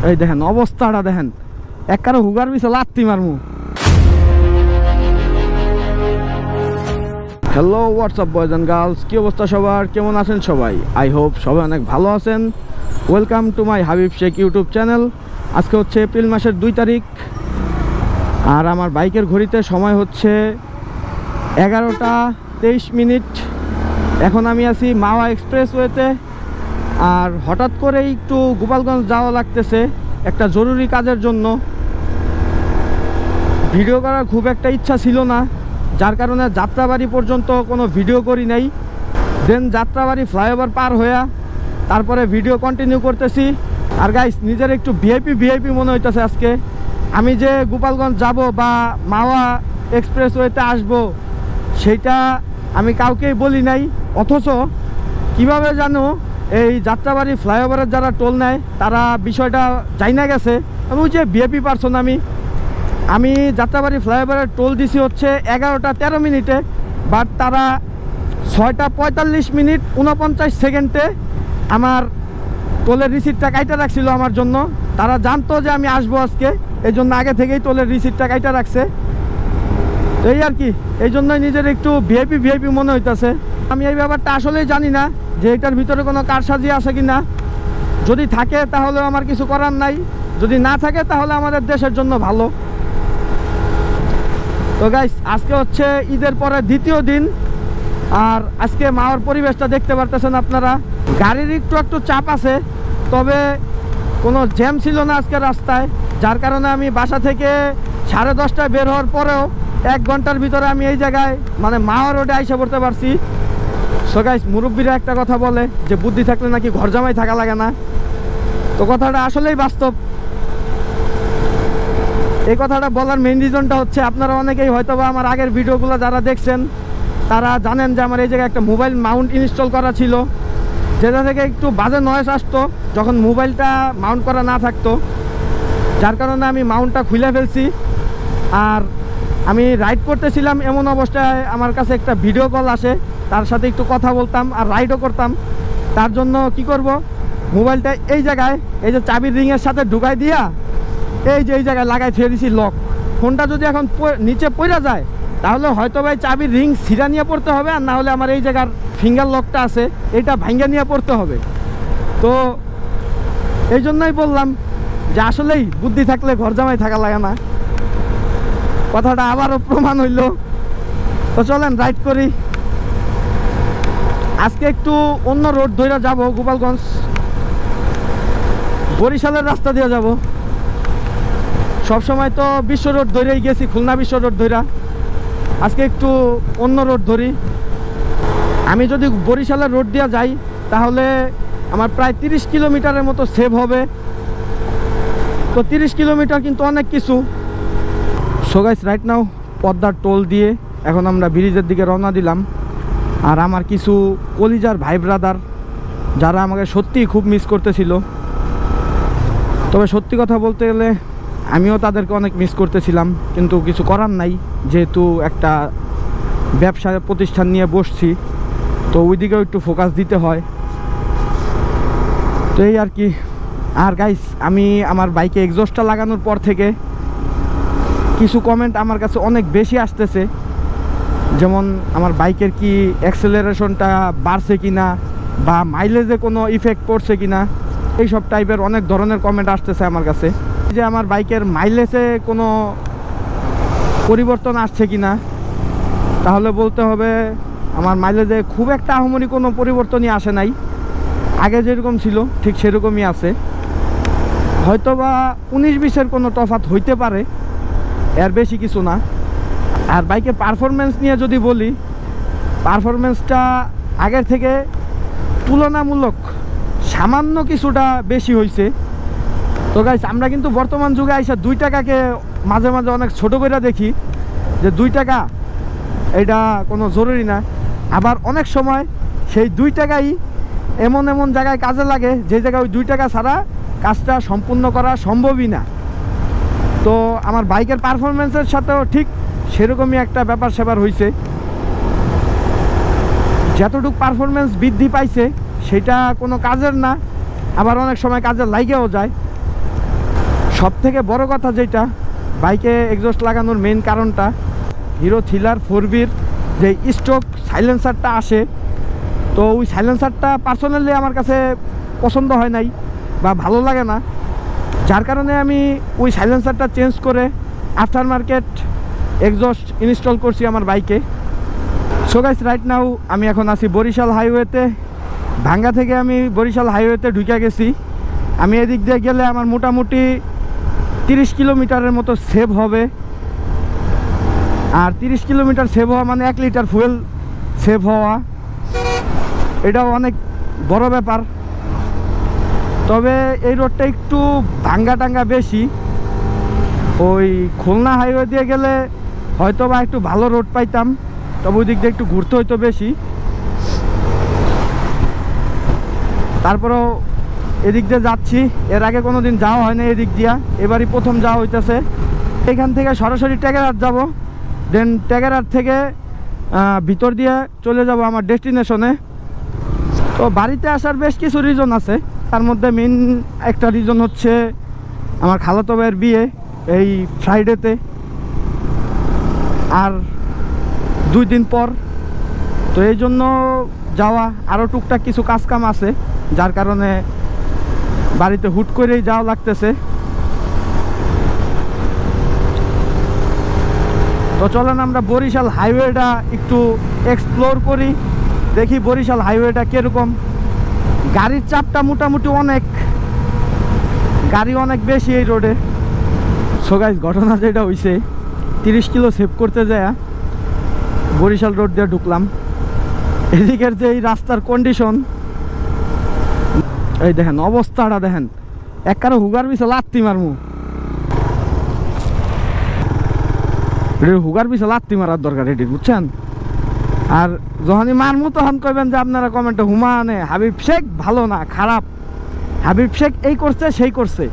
এই দেখেন অবস্থাটা দেখেন, একবারে হুগার পিছে লাত্তি মারমু। Hello WhatsApp boys and girls, কী অবস্থা সবার, কেমন আছেন সবাই? আই হোপ সবাই অনেক ভালো আছেন। Welcome to my Habib Sheikh YouTube channel. আজকে হচ্ছে এপ্রিল মাসের 2 তারিখ, আর আমার বাইকের ঘড়িতে সময় হচ্ছে 11টা 23 মিনিট। এখন আমি আছি মাওয়া এক্সপ্রেসওয়েতে, আর হঠাৎ করেই একটু গোপালগঞ্জ যাওয়া লাগতেছে একটা জরুরি কাজের জন্য। ভিডিও করার খুব একটা ইচ্ছা ছিল না, যার কারণে যাত্রাবাড়ি পর্যন্ত কোনো ভিডিও করি নাই। দেন যাত্রাবাড়ি ফ্লাইওভার পার হইয়া তারপরে ভিডিও কন্টিনিউ করতেছি। আর গাইস, নিজের একটু ভিআইপি মনে হইতেছে আজকে। আমি যে গোপালগঞ্জ যাব বা মাওয়া এক্সপ্রেসওয়েতে আসব সেইটা আমি কাউকেই বলি নাই, অথচ কিভাবে জানো এই যাত্রাবাড়ি ফ্লাইওভারের যারা টোল নেয় তারা বিষয়টা জানি না গেছে। আমি যে ভিআইপি পারসন, আমি যাত্রাবাড়ি ফ্লাইওভারের টোল দিছি হচ্ছে 11টা 13 মিনিটে, বাট তারা 6টা 45 মিনিট 49 সেকেন্ডে আমার টোলের রিসিপ্টটা কাইটা রাখছিল আমার জন্য। তারা জানতো যে আমি আসবো আজকে, এই জন্য আগে থেকেই টোলের রিসিপ্টটা কাইটা রাখছে। এই আর কি, এই জন্যই নিজের একটু ভিআইপি মনে হইতেছে। আমি এই ব্যাপারটা আসলেই জানি না যে এটার ভিতরে কোনো কারসাজি আছে কি না। যদি থাকে তাহলে আমার কিছু করার নাই, যদি না থাকে তাহলে আমাদের দেশের জন্য ভালো। তো গাইস, আজকে হচ্ছে ঈদের পরে দ্বিতীয় দিন, আর আজকে মাওয়ার পরিবেশটা দেখতে পারতেছেন আপনারা। গাড়ির একটু চাপ আছে, তবে কোনো জ্যাম ছিল না আজকে রাস্তায়, যার কারণে আমি বাসা থেকে 10:30টায় বের হওয়ার পরেও 1 ঘন্টার ভিতরে আমি এই জায়গায় মানে মাওয়া রোডে আইসা পড়তে পারছি। সো গাইস, মুরব্বীরা একটা কথা বলে যে বুদ্ধি থাকলে নাকি ঘর জামাই থাকা লাগে না। তো কথাটা আসলেই বাস্তব। এই কথাটা বলার মেইন রিজনটা হচ্ছে, আপনারা অনেকেই হয়তো বা আমার আগের ভিডিওগুলো যারা দেখছেন তারা জানেন যে আমার এই জায়গায় একটা মোবাইল মাউন্ট ইনস্টল করা ছিল, যেটা থেকে একটু বাজে নয়েজ আসতো যখন মোবাইলটা মাউন্ট করা না থাকতো, যার কারণে আমি মাউন্টটা খুলে ফেলছি। আর আমি রাইড করতেছিলাম, এমন অবস্থায় আমার কাছে একটা ভিডিও কল আসে, তার সাথে একটু কথা বলতাম আর রাইডও করতাম। তার জন্য কি করব, মোবাইলটা এই জায়গায় এই যে চাবির রিংয়ের সাথে ঢুকাই দিয়া এই যে এই জায়গায় লাগাই ফেলে দিছি লক। ফোনটা যদি এখন নিচে পড়ে যায় তাহলে হয়তো ভাই চাবির রিং ছিঁড়া নিয়ে পড়তে হবে, আর না হলে আমার এই জায়গার ফিঙ্গার লকটা আছে এইটা ভাঙ্গা নিয়ে পড়তে হবে। তো এই জন্যই বললাম যে আসলেই বুদ্ধি থাকলে ঘর জামাই থাকা লাগে না, কথাটা আবারও প্রমাণ হইল। তো চলেন রাইড করি। আজকে একটু অন্য রোড ধরে যাব, গোপালগঞ্জ বরিশালের রাস্তা দিয়ে যাব। সবসময় তো বিশ্ব রোড ধরেই গেছি, খুলনা বিশ্ব রোড ধরা। আজকে একটু অন্য রোড ধরি। আমি যদি বরিশালের রোড দিয়ে যাই তাহলে আমার প্রায় 30 কিলোমিটারের মতো সেভ হবে। তো 30 কিলোমিটার কিন্তু অনেক কিছু। সো গাইস, রাইট নাও পদ্মার টোল দিয়ে এখন আমরা ব্রিজের দিকে রওনা দিলাম। আর আমার কিছু কলিজার ভাই ব্রাদার যারা আমাকে সত্যিই খুব মিস করতেছিল, তবে সত্যি কথা বলতে গেলে আমিও তাদেরকে অনেক মিস করতেছিলাম, কিন্তু কিছু করার নাই, যেহেতু একটা ব্যবসা প্রতিষ্ঠান নিয়ে বসছি, তো ওই দিকেও একটু ফোকাস দিতে হয়। তো এই আর কি। আর গাইস, আমি আমার বাইকে এক্সস্টটা লাগানোর পর থেকে কিছু কমেন্ট আমার কাছে অনেক বেশি আসতেছে, যেমন আমার বাইকের কি অ্যাক্সেলারেশনটা বাড়ছে কিনা বা মাইলেজে কোনো ইফেক্ট পড়ছে কিনা, এইসব টাইপের অনেক ধরনের কমেন্ট আসতেছে আমার কাছে। যে আমার বাইকের মাইলেজে কোনো পরিবর্তন আসছে কিনা, তাহলে বলতে হবে আমার মাইলেজে খুব একটা আহামরি কোনো পরিবর্তনই আসে নাই। আগে যেরকম ছিল ঠিক সেরকমই আছে, হয়তো বা 19-20-এর কোনো তফাৎ হইতে পারে, এর বেশি কিছু না। আর বাইকের পারফরমেন্স নিয়ে যদি বলি, পারফরমেন্সটা আগের থেকে তুলনামূলক সামান্য কিছুটা বেশি হয়েছে। তো গাইস, আমরা কিন্তু বর্তমান যুগে আইসা 2 টাকাকে মাঝে মাঝে অনেক ছোট করে দেখি, যে 2 টাকা এটা কোনো জরুরি না। আবার অনেক সময় সেই 2 টাকাই এমন জায়গায় কাজে লাগে যে জায়গায় ওই 2 টাকা ছাড়া কাজটা সম্পূর্ণ করা সম্ভবই না। তো আমার বাইকের পারফরমেন্সের সাথেও ঠিক সেরকমই একটা ব্যাপার স্যাপার হয়েছে। যতটুকু পারফরমেন্স বৃদ্ধি পাইছে সেটা কোনো কাজের না, আবার অনেক সময় কাজের লাগেও যায়। সব থেকে বড় কথা যেটা বাইকে এক্সস্ট লাগানোর মেইন কারণটা হিরো থ্রিলার 4B'র যে স্টক সাইলেন্সারটা আসে, তো ওই সাইলেন্সারটা পার্সোনালি আমার কাছে পছন্দ হয় নাই বা ভালো লাগে না, যার কারণে আমি ওই সাইলেন্সারটা চেঞ্জ করে আফটার মার্কেট এক্সস্ট ইনস্টল করছি আমার বাইকে। সো গাইস, রাইট নাও আমি এখন আছি বরিশাল হাইওয়েতে। ভাঙ্গা থেকে আমি বরিশাল হাইওয়েতে ঢুকে গেছি। আমি এদিক দিয়ে গেলে আমার মোটামুটি 30 কিলোমিটারের মতো সেভ হবে। আর 30 কিলোমিটার সেভ হওয়া মানে 1 লিটার ফুয়েল সেভ হওয়া, এটাও অনেক বড় ব্যাপার। তবে এই রোডটা একটু ভাঙ্গা টাঙ্গা বেশি। ওই খুলনা হাইওয়ে দিয়ে গেলে হয়তো বা একটু ভালো রোড পাইতাম, তবে ওই দিক দিয়ে একটু ঘুরতে হইতো বেশি। তারপরেও এদিক দিয়ে যাচ্ছি, এর আগে কোনো দিন যাওয়া হয় না এদিক দিয়া, এবারই প্রথম যাওয়া হইতেছে। এখান থেকে সরাসরি টেকেরহাট যাব, দেন টেকেরহাট থেকে ভিতর দিয়ে চলে যাব আমার ডেস্টিনেশনে। তো বাড়িতে আসার বেশ কিছু রিজন আছে, তার মধ্যে মেইন একটা রিজন হচ্ছে আমার খালাতো ভাইয়ের বিয়ে এই ফ্রাইডেতে, আর 2 দিন পর। তো এই জন্য যাওয়া, আরও টুকটাক কিছু কাজকাম আছে, যার কারণে বাড়িতে হুট করেই যাওয়া লাগতেছে। তো চলেন আমরা বরিশাল হাইওয়েটা একটু এক্সপ্লোর করি, দেখি বরিশাল হাইওয়েটা কীরকম। গাড়ির চাপটা মোটামুটি অনেক, গাড়ি অনেক বেশি এই রোডে। সো গাইস, ঘটনা যেটা হয়েছে, 30 কিলো সেভ করতে যায় বরিশাল রোড দিয়ে ঢুকলাম। এদিকের যে এই রাস্তার কন্ডিশন, এই দেখেন অবস্থাটা দেখেন, একবারে হুগার পিছে লাত্তি মারমু, হুগার পিছে লাত্তি মারার দরকার এটি, বুঝছেন। আর যখনই মারমু তখন কইবেন যে আপনারা কমেন্টে হুমানে হাবিব শেখ ভালো না খারাপ, হাবিব শেখ এই করছে সেই করছে।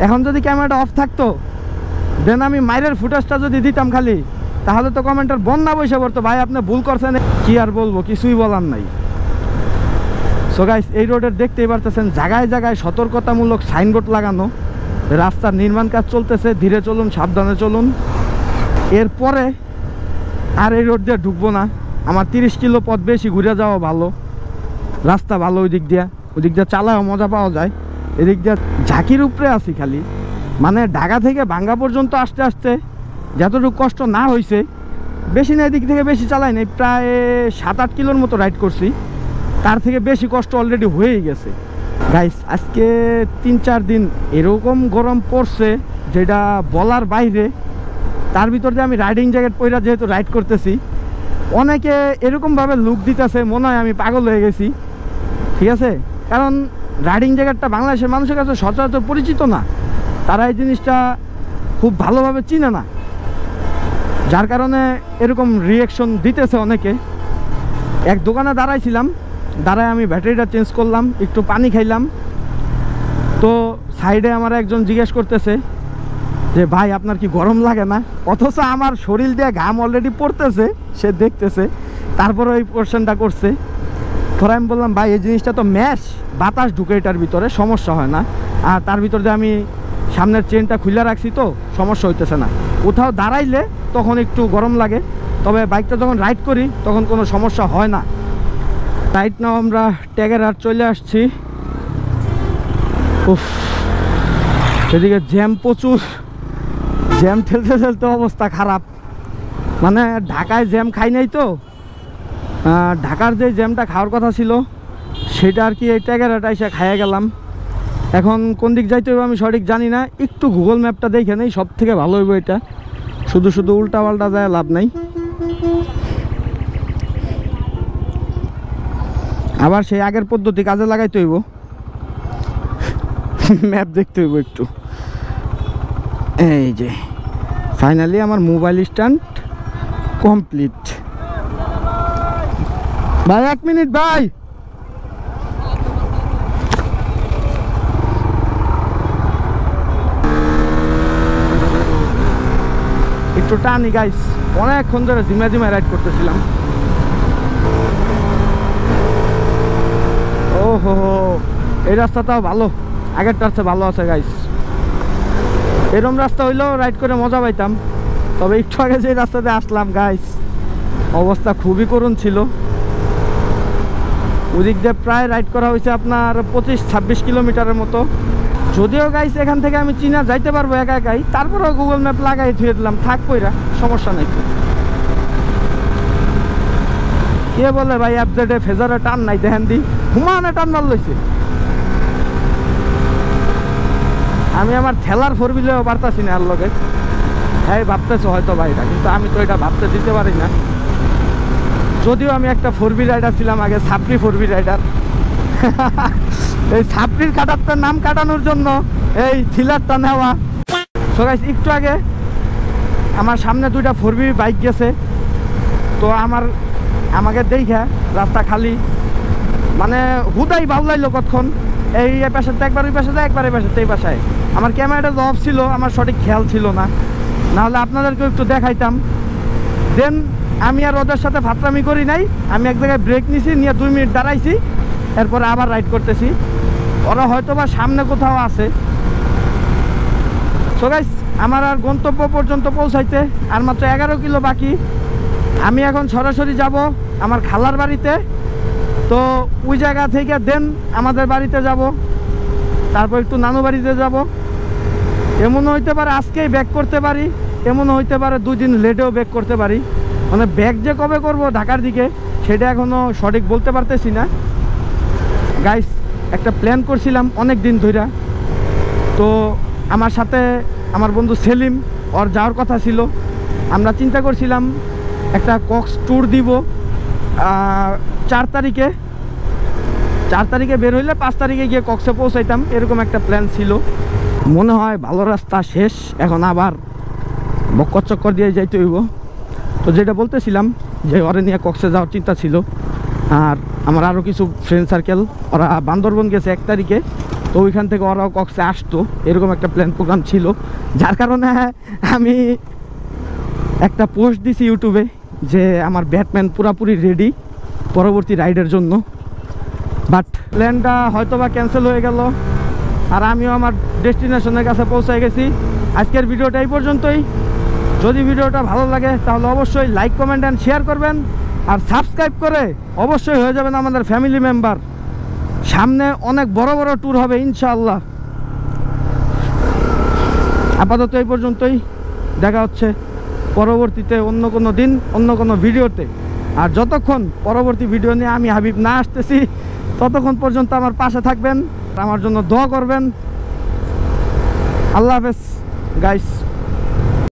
এখন যদি ক্যামেরাটা অফ থাকতো, দেন আমি মাইরের ফুটেজটা যদি দিতাম খালি, তাহলে তো কমেন্টের বন্যা বসে পড়তো, ভাই আপনি ভুল করছেন। কি আর বলবো, কিছুই বলার নাই। সো গাইস, এই রোডের দেখতেই পারতেছেন জায়গায় জায়গায় সতর্কতামূলক সাইনবোর্ড লাগানো, রাস্তার নির্মাণ কাজ চলতেছে, ধীরে চলুন সাবধানে চলুন। এরপরে আর এই রোড দিয়ে ঢুকবো না, আমার 30 কিলো পথ বেশি ঘুরে যাওয়া ভালো, রাস্তা ভালো ওই দিক দিয়ে চালাও মজা পাওয়া যায়। এদিক দিয়ে ঝাঁকির উপরে আছি খালি, মানে ঢাকা থেকে ভাঙ্গা পর্যন্ত আসতে আসতে যতটুকু কষ্ট না হয়েছে, বেশি না, এদিক থেকে বেশি চালাই নাই, প্রায় 7-8 কিলোর মতো রাইড করছি, তার থেকে বেশি কষ্ট অলরেডি হয়েই গেছে। গাইস, আজকে 3-4 দিন এরকম গরম পড়ছে যেটা বলার বাইরে। তার ভিতর দিয়ে আমি রাইডিং জ্যাকেট পরে যেহেতু রাইড করতেছি, অনেকে এরকমভাবে লুক দিতেছে মনে হয় আমি পাগল হয়ে গেছি, ঠিক আছে। কারণ রাইডিং জ্যাকেটটা বাংলাদেশের মানুষের কাছে সচরাচর পরিচিত না, তারা এই জিনিসটা খুব ভালোভাবে চিনে না, যার কারণে এরকম রিয়াকশন দিতেছে অনেকে। এক দোকানে দাঁড়াইছিলাম, দাঁড়ায় আমি ব্যাটারিটা চেঞ্জ করলাম, একটু পানি খাইলাম। তো সাইডে আমার একজন জিজ্ঞেস করতেছে যে ভাই আপনার কি গরম লাগে না, অথচ আমার শরীর দিয়ে ঘাম অলরেডি পড়তেছে, সে দেখতেছে, তারপরে ওই কোশ্চেনটা করছে। পরে আমি বললাম ভাই এই জিনিসটা তো ম্যাশ, বাতাস ঢুকে এটার ভিতরে, সমস্যা হয় না। আর তার ভিতর দিয়ে আমি সামনের চেনটা খুলে রাখছি, তো সমস্যা হইতেছে না। কোথাও দাঁড়াইলে তখন একটু গরম লাগে, তবে বাইকটা যখন রাইড করি তখন কোনো সমস্যা হয় না। রাইট নাও আমরা টেকেরহাট চলে আসছি। উফ, এদিকে জ্যাম প্রচুর, জ্যাম ঠেলতে ঠেলতে অবস্থা খারাপ। মানে ঢাকায় জ্যাম খাই নাই তো, ঢাকার যে জ্যামটা খাওয়ার কথা ছিল সেটা আর কি এই টেকেরহাট এসে খাইয়ে গেলাম। এখন কোন দিক যাইতে হবে আমি সঠিক জানি না, একটু গুগল ম্যাপটা দেখে নেই, সব থেকে ভালো হইব এটা, শুধু শুধু উল্টা পাল্টা যায় লাভ নাই। আবার সেই আগের পদ্ধতি কাজে লাগাইতে হইব, ম্যাপ দেখতে হইব একটু। এই যে ফাইনালি আমার মোবাইল স্ট্যান্ড কমপ্লিট। ভাই 1 মিনিট ভাই, একটু টানি গাইস, অনেকক্ষণ ধরে ঝিমায় রাইড করতেছিলাম। ওহো, এই রাস্তাটাও ভালো, আগেরটার চেয়ে ভালো আছে গাইস। এরকম রাস্তা হইলেও রাইড করে মজা পাইতাম। তবে একটু আগে যে রাস্তাতে আসলাম গাইস, অবস্থা খুবই করুণ ছিল। ওদিক দিয়ে প্রায় রাইড করা হয়েছে আপনার 25-26 কিলোমিটারের মতো। যদিও গাইস এখান থেকে আমি চীনা যাইতে পারবো একা একাই, তারপরেও গুগল ম্যাপ লাগাই ধুয়ে দিলাম, থাক কইরা, সমস্যা নেই। কে বলে ভাই অ্যাপজেডে ফেজারে টান নাই, দেখেন দি হুমানে টান মার লইছে। আমি আমার ঠেলার 4 হুইলেও পারতাছি না আর লগে। হ্যাঁ ভাবতেছো হয়তো ভাইটা, কিন্তু আমি তো এটা ভাবতে দিতে পারি না। যদিও আমি একটা 4 হুইল রাইডার ছিলাম আগে, সাপড়ি 4 হুইল রাইডার। এই সাপড়ির কাটারটার নাম কাটানোর জন্য এই থ্রিলারটা নেওয়া। সো গাইস একটু আগে আমার সামনে 2টা 4 হুইল বাইক গেছে, তো আমাকে দেখা রাস্তা খালি, মানে হুদাই ভালো লাগলো কতক্ষণ। এই পাশে একবার ওই পাশে যায়, একবার এই পাশে এই পাশায়। আমার ক্যামেরাটা অফ ছিল, আমার সঠিক খেয়াল ছিল না, নাহলে আপনাদেরকেও একটু দেখাইতাম। দেন আমি আর ওদের সাথে ফাতরামি করি নাই, আমি এক জায়গায় ব্রেক নিছি, নিয়ে 2 মিনিট দাঁড়াইছি, এরপরে আবার রাইড করতেছি। ওরা হয়তো বা সামনে কোথাও আছে। সো গাইস আমার আর গন্তব্য পর্যন্ত পৌঁছাইতে আর মাত্র 11 কিলো বাকি। আমি এখন সরাসরি যাব আমার খালার বাড়িতে। তো ওই জায়গা থেকে দেন আমাদের বাড়িতে যাব, তারপর একটু নানু বাড়িতে যাব। এমনও হইতে পারে আজকেই ব্যাক করতে পারি, এমনও হইতে পারে 2 দিন লেটেও ব্যাক করতে পারি। মানে ব্যাক যে কবে করব ঢাকার দিকে সেটা এখনও সঠিক বলতে পারতেছি না। গাইস একটা প্ল্যান করছিলাম অনেক দিন ধরে। তো আমার সাথে আমার বন্ধু সেলিম, ওর যাওয়ার কথা ছিল। আমরা চিন্তা করছিলাম একটা কক্স ট্যুর দিব 4 তারিখে। 4 তারিখে বের হইলে 5 তারিখে গিয়ে কক্সে পৌঁছাইতাম, এরকম একটা প্ল্যান ছিল। মনে হয় ভালো রাস্তা শেষ, এখন আবার বক্কর চক্কর দিয়ে যাইতে হইব। তো যেটা বলতেছিলাম যে ওরে নিয়ে কক্সে যাওয়ার চিন্তা ছিল। আর আমার আরও কিছু ফ্রেন্ড সার্কেল, ওরা বান্দরবন গেছে 1 তারিখে, তো ওইখান থেকে ওরাও কক্সে আসতো, এরকম একটা প্ল্যান প্রোগ্রাম ছিল। যার কারণে আমি একটা পোস্ট দিছি ইউটিউবে যে আমার ব্যাটম্যান পুরাপুরি রেডি পরবর্তী রাইডের জন্য। বাট প্ল্যানটা হয়তো বা ক্যান্সেল হয়ে গেল, আর আমিও আমার ডেস্টিনেশনের কাছে পৌঁছে গেছি। আজকের ভিডিওটা এই পর্যন্তই। যদি ভিডিওটা ভালো লাগে তাহলে অবশ্যই লাইক, কমেন্ট অ্যান্ড শেয়ার করবেন, আর সাবস্ক্রাইব করে অবশ্যই হয়ে যাবেন আমাদের ফ্যামিলি মেম্বার। সামনে অনেক বড় বড় ট্যুর হবে ইনশাআল্লাহ। আপাতত এই পর্যন্তই, দেখা হচ্ছে পরবর্তীতে অন্য কোনো দিন অন্য কোনো ভিডিওতে। আর যতক্ষণ পরবর্তী ভিডিও নিয়ে আমি হাবিব না আসতেছি ততক্ষণ পর্যন্ত আমার পাশে থাকবেন, আমার জন্য দোয়া করবেন। আল্লাহ হাফেজ গাইস।